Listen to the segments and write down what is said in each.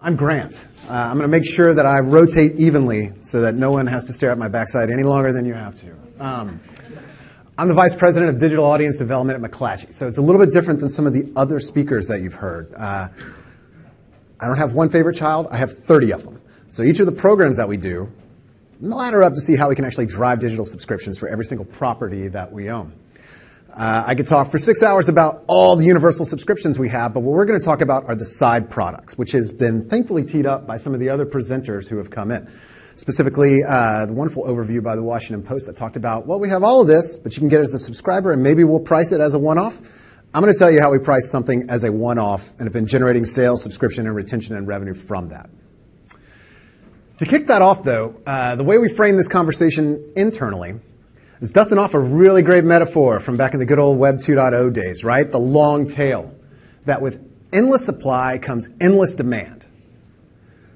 I'm Grant. I'm going to make sure that I rotate evenly so that no one has to stare at my backside any longer than you have to. I'm the Vice President of Digital Audience Development at McClatchy's, so it's a little bit different than some of the other speakers that you've heard. I don't have one favorite child, I have 30 of them. So each of the programs that we do ladder up to see how we can actually drive digital subscriptions for every single property that we own. I could talk for 6 hours about all the universal subscriptions we have, but what we're going to talk about are the side products, which has been thankfully teed up by some of the other presenters who have come in. Specifically, the wonderful overview by the Washington Post that talked about, well, we have all of this, but you can get it as a subscriber, and maybe we'll price it as a one-off. I'm going to tell you how we price something as a one-off and have been generating sales, subscription, and retention and revenue from that. To kick that off, though, the way we frame this conversation internally is dusting off a really great metaphor from back in the good old Web 2.0 days, right? The long tail, that with endless supply comes endless demand.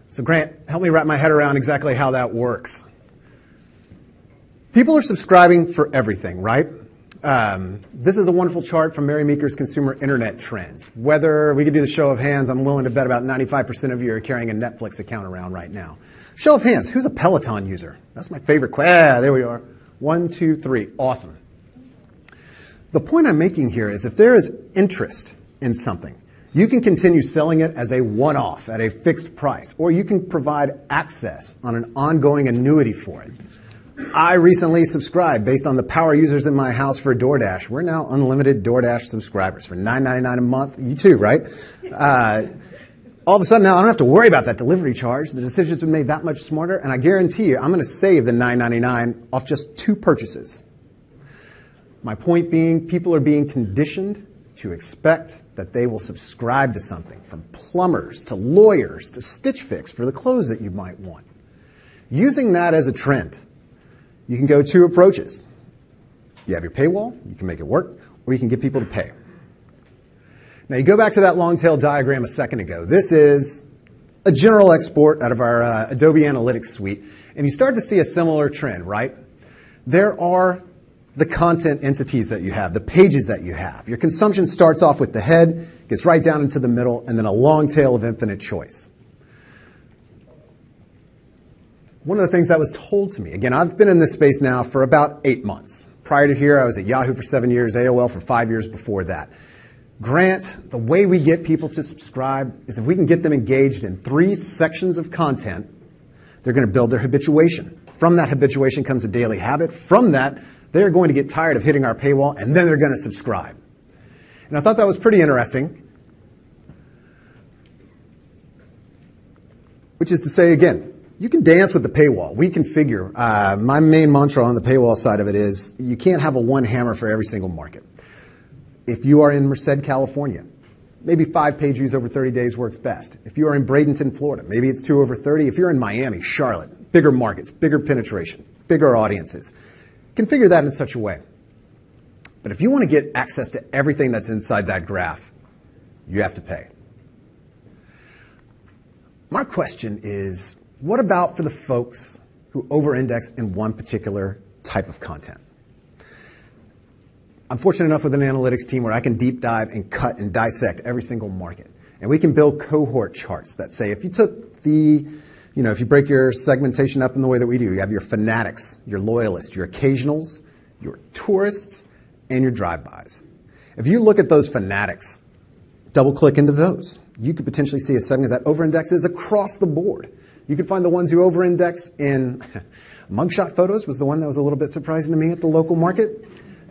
So Grant, help me wrap my head around exactly how that works. People are subscribing for everything, right? This is a wonderful chart from Mary Meeker's Consumer Internet Trends. Whether we could do the show of hands, I'm willing to bet about 95% of you are carrying a Netflix account around right now. Show of hands, who's a Peloton user? That's my favorite question. There we are. 1, 2, 3. Awesome. The point I'm making here is if there is interest in something, you can continue selling it as a one-off at a fixed price, or you can provide access on an ongoing annuity for it. I recently subscribed based on the power users in my house for DoorDash. We're now unlimited DoorDash subscribers for $9.99 a month. You too, right? All of a sudden now I don't have to worry about that delivery charge. The decisions have been made that much smarter, and I guarantee you I'm going to save the $9.99 off just 2 purchases. My point being, people are being conditioned to expect that they will subscribe to something, from plumbers to lawyers to Stitch Fix for the clothes that you might want. Using that as a trend, you can go 2 approaches. You have your paywall, you can make it work, or you can get people to pay. Now, you go back to that long tail diagram a second ago. This is a general export out of our Adobe Analytics suite, and you start to see a similar trend, right? There are the content entities that you have, the pages that you have. Your consumption starts off with the head, gets right down into the middle, and then a long tail of infinite choice. One of the things that was told to me, again, I've been in this space now for about 8 months. Prior to here, I was at Yahoo for 7 years, AOL for 5 years before that. Grant, the way we get people to subscribe is if we can get them engaged in 3 sections of content, they're going to build their habituation. From that habituation comes a daily habit. From that, they're going to get tired of hitting our paywall, and then they're going to subscribe. And I thought that was pretty interesting, which is to say, again, you can dance with the paywall. We configure. My main mantra on the paywall side of it is you can't have a one hammer for every single market. If you are in Merced, California, maybe 5 page views over 30 days works best. If you are in Bradenton, Florida, maybe it's 2 over 30. If you're in Miami, Charlotte, bigger markets, bigger penetration, bigger audiences, configure that in such a way. But if you want to get access to everything that's inside that graph, you have to pay. My question is, what about for the folks who over-index in one particular type of content? I'm fortunate enough with an analytics team where I can deep dive and cut and dissect every single market. And we can build cohort charts that say if you took the, if you break your segmentation up in the way that we do, you have your fanatics, your loyalists, your occasionals, your tourists, and your drive-bys. If you look at those fanatics, double-click into those, you could potentially see a segment that over-indexes across the board. You could find the ones who over-index in mugshot photos was the one that was a little bit surprising to me at the local market.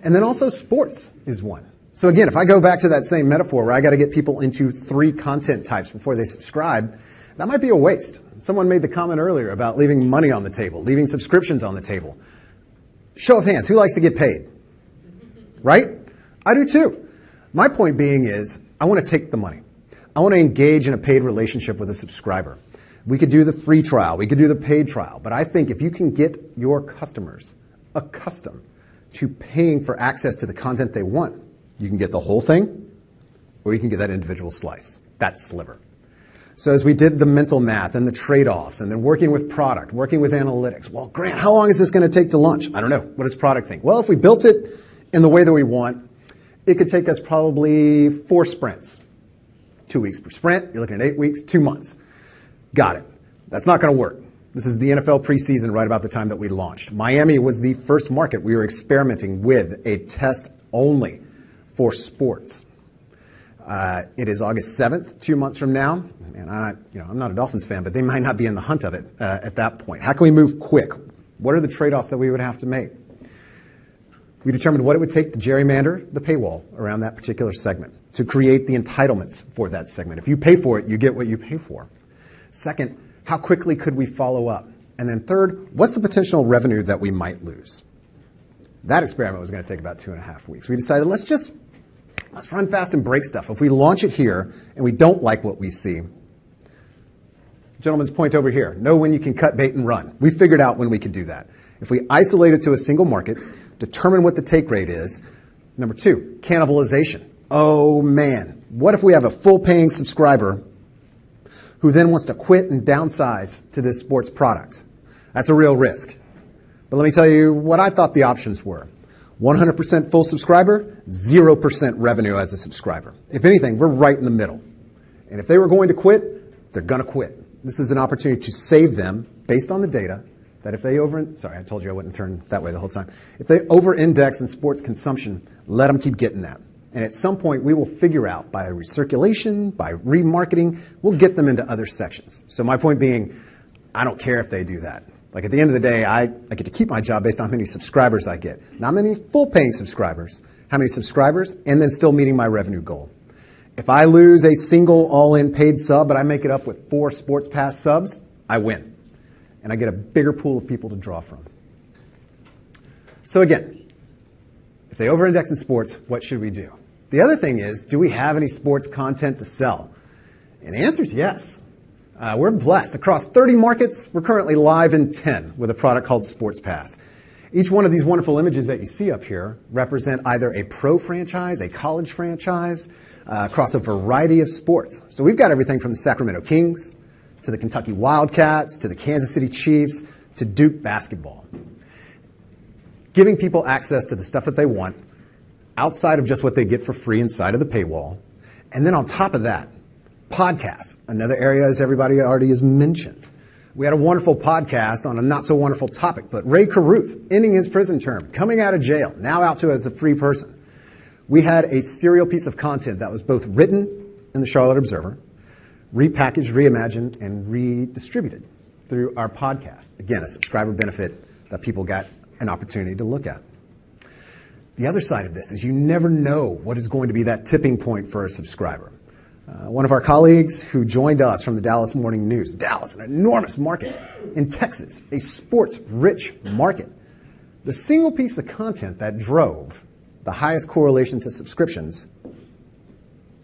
And then also sports is one. So again, if I go back to that same metaphor where I got to get people into 3 content types before they subscribe, that might be a waste. Someone made the comment earlier about leaving money on the table, leaving subscriptions on the table. Show of hands, who likes to get paid? Right? I do too. My point being is I want to take the money. I want to engage in a paid relationship with a subscriber. We could do the free trial. We could do the paid trial. But I think if you can get your customers accustomed to paying for access to the content they want, you can get the whole thing, or you can get that individual slice, that sliver. So as we did the mental math and the trade-offs, and then working with product, working with analytics, well, Grant, how long is this going to take to launch? I don't know. What does product think? Well, if we built it in the way that we want, it could take us probably 4 sprints. 2 weeks per sprint, you're looking at 8 weeks, 2 months. Got it. That's not going to work. This is the NFL preseason right about the time that we launched. Miami was the first market we were experimenting with a test only for sports. It is August 7th, 2 months from now, and I'm not a Dolphins fan, but they might not be in the hunt of it at that point. How can we move quick? What are the trade-offs that we would have to make? We determined what it would take to gerrymander the paywall around that particular segment, to create the entitlements for that segment. If you pay for it, you get what you pay for. Second, how quickly could we follow up? And then third, what's the potential revenue that we might lose? That experiment was going to take about 2.5 weeks. We decided let's run fast and break stuff. If we launch it here and we don't like what we see, gentleman's point over here, know when you can cut bait and run. We figured out when we could do that. If we isolate it to a single market, determine what the take rate is. Number two, cannibalization. Oh man, what if we have a full paying subscriber who then wants to quit and downsize to this sports product? That's a real risk. But let me tell you what I thought the options were. 100% full subscriber, 0% revenue as a subscriber. If anything, we're right in the middle. And if they were going to quit, they're going to quit. This is an opportunity to save them based on the data that if they sorry, I told you I wouldn't turn that way the whole time. If they over-index in sports consumption, let them keep getting that. And at some point, we will figure out by recirculation, by remarketing, we'll get them into other sections. So my point being, I don't care if they do that. Like at the end of the day, I get to keep my job based on how many subscribers I get. Not many full-paying subscribers, how many subscribers, and then still meeting my revenue goal. If I lose a single all-in paid sub, but I make it up with 4 Sports Pass subs, I win. And I get a bigger pool of people to draw from. So again, if they over-index in sports, what should we do? The other thing is, do we have any sports content to sell? And the answer is yes. We're blessed. Across 30 markets, we're currently live in 10 with a product called Sports Pass. Each one of these wonderful images that you see up here represent either a pro franchise, a college franchise, across a variety of sports. So we've got everything from the Sacramento Kings to the Kentucky Wildcats to the Kansas City Chiefs to Duke basketball. Giving people access to the stuff that they want outside of just what they get for free inside of the paywall. And then on top of that, podcasts, another area as everybody already has mentioned. We had a wonderful podcast on a not so wonderful topic, but Ray Carruth, ending his prison term, coming out of jail, now out to as a free person. We had a serial piece of content that was both written in the Charlotte Observer, repackaged, reimagined, and redistributed through our podcast. Again, a subscriber benefit that people got an opportunity to look at. The other side of this is you never know what is going to be that tipping point for a subscriber. One of our colleagues who joined us from the Dallas Morning News, Dallas, an enormous market, in Texas, a sports-rich market. The single piece of content that drove the highest correlation to subscriptions,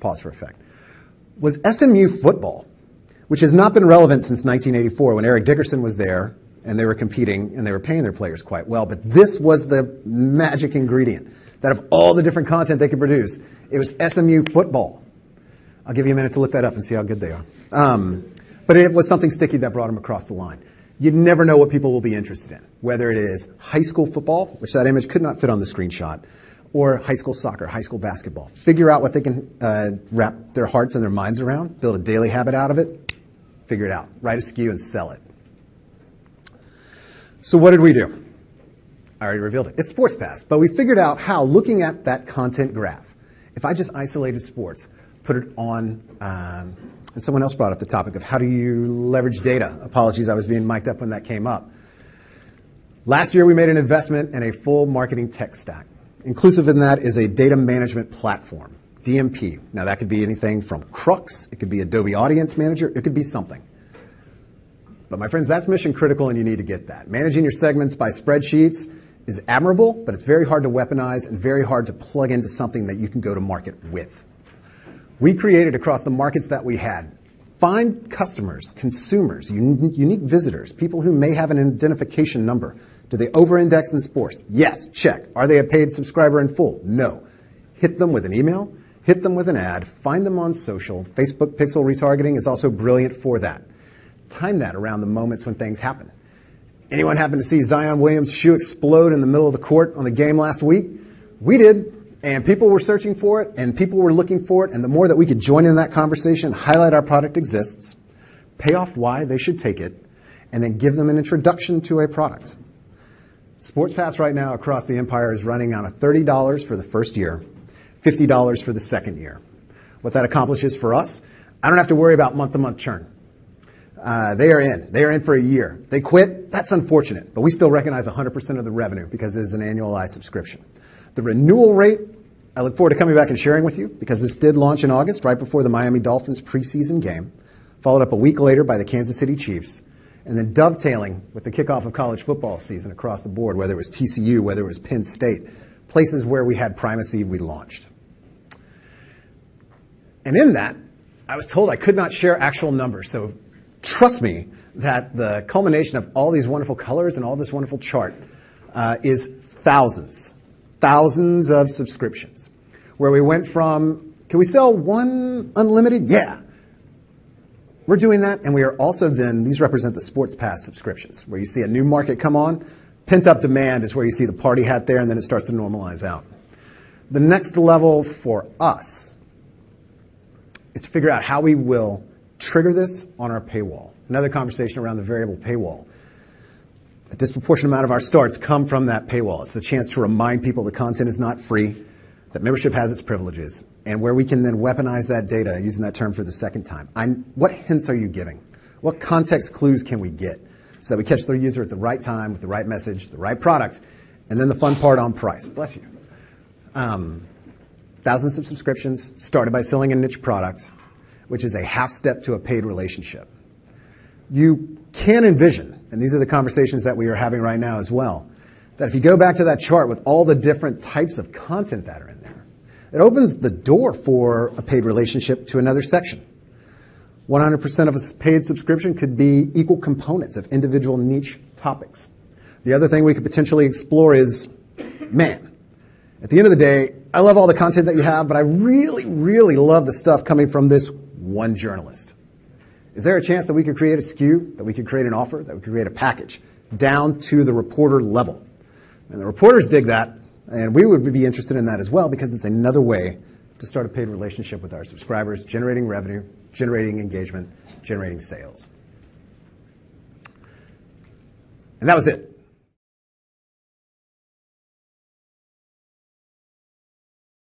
pause for effect, was SMU football, which has not been relevant since 1984 when Eric Dickerson was there and they were competing and they were paying their players quite well. But this was the magic ingredient, that of all the different content they could produce, it was SMU football. I'll give you a minute to look that up and see how good they are. But it was something sticky that brought them across the line. You never know what people will be interested in, whether it is high school football, which that image could not fit on the screenshot, or high school soccer, high school basketball. Figure out what they can wrap their hearts and their minds around, build a daily habit out of it, figure it out, write a SKU and sell it. So what did we do? I already revealed it. It's Sports Pass, but we figured out how, looking at that content graph, if I just isolated sports, put it on, and someone else brought up the topic of how do you leverage data. Apologies, I was being mic'd up when that came up. Last year, we made an investment in a full marketing tech stack. Inclusive in that is a data management platform, DMP. Now, that could be anything from Crux, it could be Adobe Audience Manager, it could be something. But my friends, that's mission critical and you need to get that. Managing your segments by spreadsheets is admirable, but it's very hard to weaponize and very hard to plug into something that you can go to market with. We created across the markets that we had, find customers, consumers, unique visitors, people who may have an identification number. Do they over-index in sports? Yes, check. Are they a paid subscriber in full? No. Hit them with an email, hit them with an ad, find them on social. Facebook pixel retargeting is also brilliant for that. Time that around the moments when things happen. Anyone happen to see Zion Williams' shoe explode in the middle of the court on the game last week? We did. And people were searching for it, and people were looking for it, and the more that we could join in that conversation, highlight our product exists, pay off why they should take it, and then give them an introduction to a product. Sports Pass right now across the empire is running on a $30 for the first year, $50 for the second year. What that accomplishes for us, I don't have to worry about month-to-month churn. They are in. They are in for a year. They quit. That's unfortunate, but we still recognize 100% of the revenue because it is an annualized subscription. The renewal rate, I look forward to coming back and sharing with you because this did launch in August, right before the Miami Dolphins preseason game, followed up a week later by the Kansas City Chiefs, and then dovetailing with the kickoff of college football season across the board, whether it was TCU, whether it was Penn State, places where we had primacy, we launched. And in that, I was told I could not share actual numbers, so trust me that the culmination of all these wonderful colors and all this wonderful chart is thousands of subscriptions, where we went from, can we sell one unlimited? Yeah. We're doing that, and we are also then, these represent the Sports Pass subscriptions, where you see a new market come on. Pent-up demand is where you see the party hat there, and then it starts to normalize out. The next level for us is to figure out how we will trigger this on our paywall. Another conversation around the variable paywall. A disproportionate amount of our starts come from that paywall. It's the chance to remind people the content is not free, that membership has its privileges, and where we can then weaponize that data, using that term for the second time. What hints are you giving? What context clues can we get so that we catch the user at the right time with the right message, the right product, and then the fun part on price. Bless you. Thousands of subscriptions started by selling a niche product, which is a half step to a paid relationship. You can envision, and these are the conversations that we are having right now as well, that if you go back to that chart with all the different types of content that are in there, it opens the door for a paid relationship to another section. 100% of a paid subscription could be equal components of individual niche topics. The other thing we could potentially explore is, man, at the end of the day, I love all the content that you have, but I really, really love the stuff coming from this one journalist. Is there a chance that we could create a SKU, that we could create an offer, that we could create a package down to the reporter level? And the reporters dig that, and we would be interested in that as well because it's another way to start a paid relationship with our subscribers, generating revenue, generating engagement, generating sales. And that was it.